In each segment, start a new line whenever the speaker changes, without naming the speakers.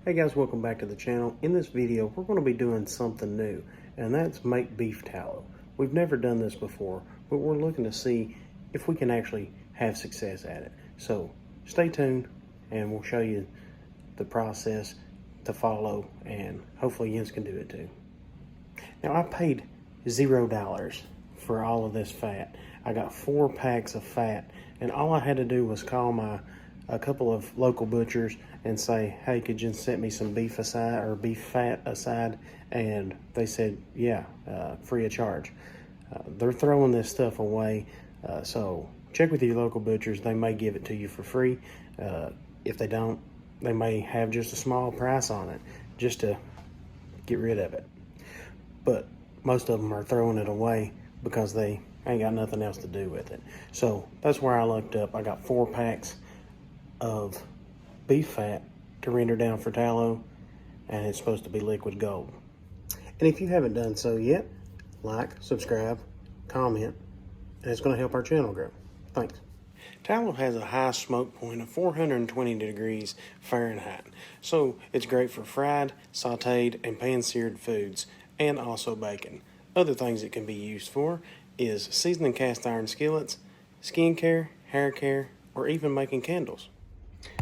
Hey guys, welcome back to the channel. In this video, we're going to be doing something new, and that's make beef tallow. We've never done this before, but we're looking to see if we can actually have success at it. So stay tuned, and we'll show you the process to follow, and hopefully Jens can do it too. Now I paid $0 for all of this fat. I got 4 packs of fat, and all I had to do was call a couple of local butchers and say, hey, could you set me some beef aside or beef fat aside? And they said, yeah, free of charge. They're throwing this stuff away, so check with your local butchers. They may give it to you for free. If they don't, they may have just a small price on it just to get rid of it. But most of them are throwing it away because they ain't got nothing else to do with it. So that's where I looked up. I got 4 packs of beef fat to render down for tallow, and it's supposed to be liquid gold. And if you haven't done so yet, like, subscribe, comment, and it's going to help our channel grow. Thanks. Tallow has a high smoke point of 420 degrees Fahrenheit, so it's great for fried, sauteed, and pan-seared foods, and also bacon. Other things it can be used for is seasoning cast iron skillets, skincare, hair care, or even making candles.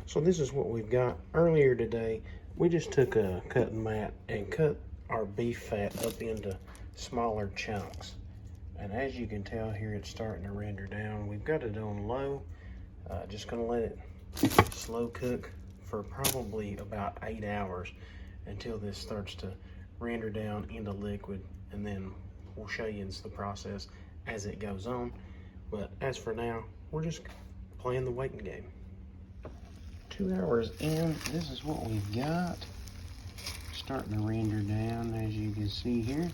So this is what we've got. Earlier today, we just took a cutting mat and cut our beef fat up into smaller chunks. And as you can tell here, it's starting to render down. We've got it on low. Just gonna let it slow cook for probably about 8 hours until this starts to render down into liquid, and then we'll show you the process as it goes on. But as for now, we're just playing the waiting game. 2 hours in, this is what we've got. Starting to render down, as you can see here.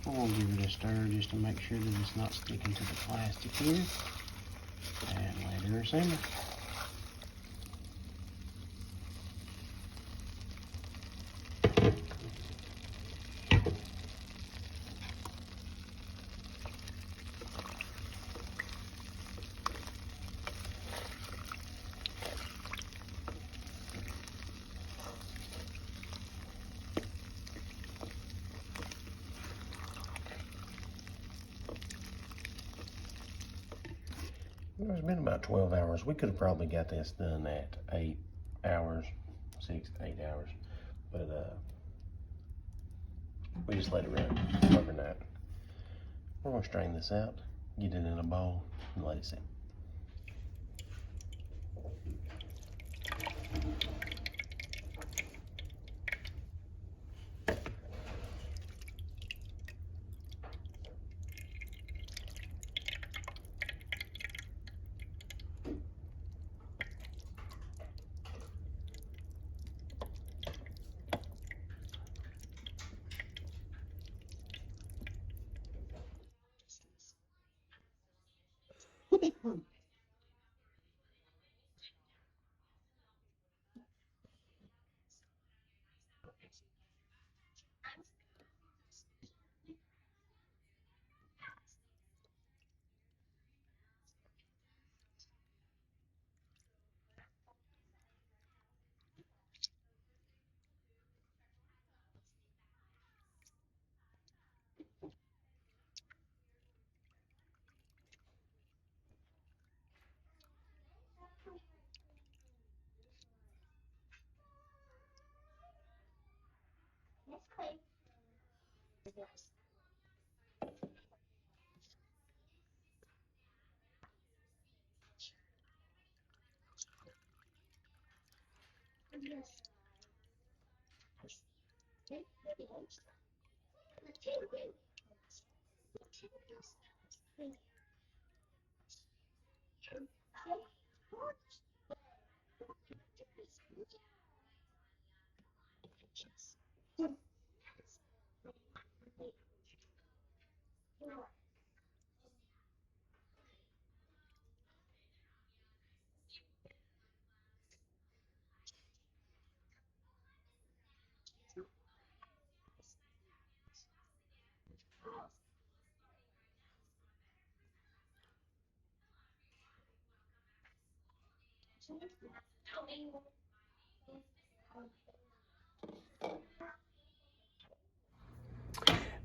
We'll give it a stir just to make sure that it's not sticking to the plastic here. And let her simmer. It's been about 12 hours. We could have probably got this done at 8 hours, 6 to 8 hours. But we just let it run overnight. We're gonna strain this out, get it in a bowl, and let it sit.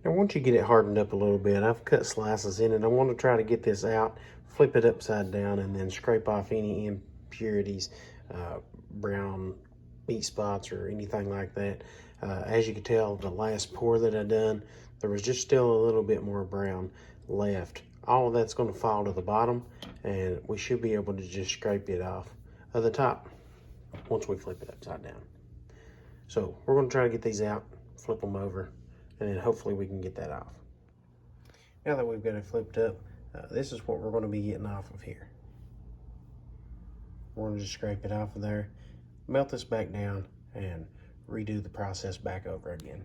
Now once you get it hardened up a little bit, I've cut slices in it. I want to try to get this out, flip it upside down, and then scrape off any impurities, brown meat spots or anything like that. As you can tell, the last pour that I done, there was just still a little bit more brown left. All of that's going to fall to the bottom, and we should be able to just scrape it off of the top once we flip it upside down. So we're going to try to get these out, flip them over, and then hopefully we can get that off. Now that we've got it flipped up, this is what we're going to be getting off of here. We're going to just scrape it off of there, melt this back down, and redo the process back over again.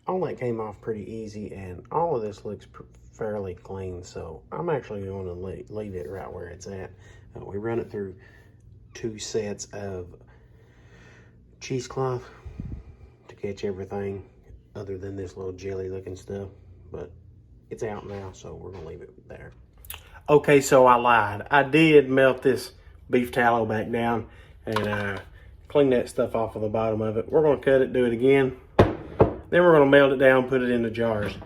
All that came off pretty easy, and all of this looks fairly clean, so I'm actually going to leave it right where it's at. We run it through 2 sets of cheesecloth to catch everything other than this little jelly looking stuff, but it's out now, so we're gonna leave it there. Okay, so I lied. I did melt this beef tallow back down and clean that stuff off of the bottom of it. We're gonna cut it, do it again. Then we're gonna melt it down, put it into jars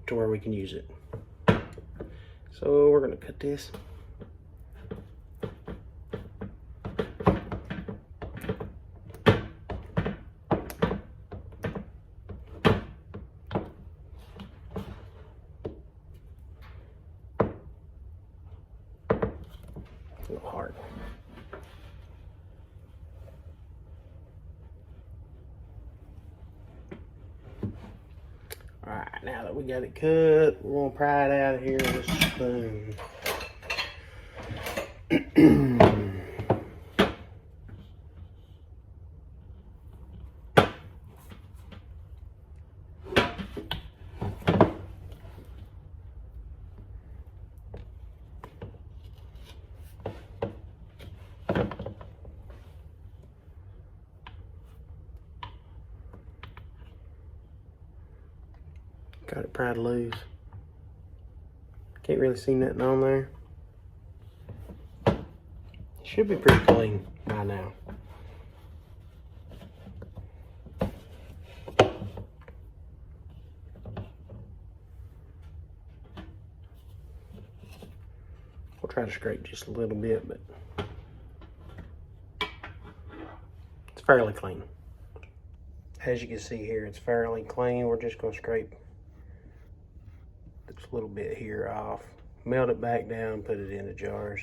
to where we can use it. So we're gonna cut this. A little hard. All right, now that we got it cut, we're gonna pry it out of here with a spoon. Got it pried loose. Can't really see nothing on there. Should be pretty clean by now. We'll try to scrape just a little bit, but it's fairly clean. As you can see here, it's fairly clean. We're just going to scrape this little bit here off, melt it back down, put it into jars.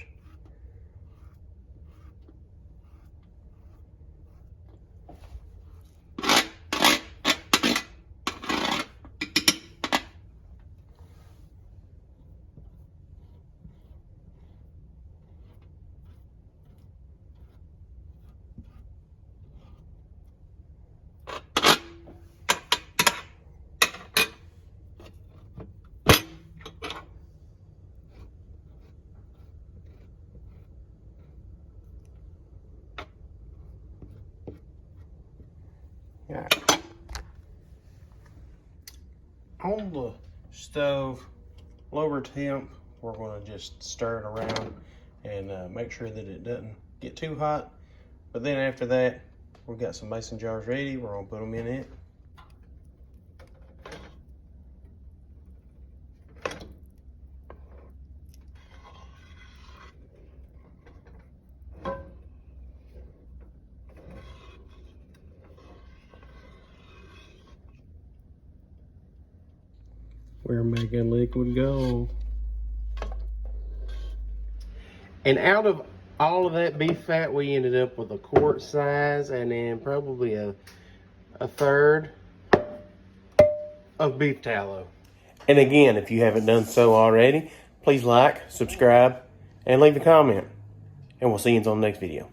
All right. On the stove, lower temp, we're going to just stir it around and make sure that it doesn't get too hot. But then after that, we've got some mason jars ready. We're going to put them in it. We're making liquid gold. And out of all of that beef fat, we ended up with a quart size and then probably a third of beef tallow. And again, if you haven't done so already, please like, subscribe, and leave a comment. And we'll see you on the next video.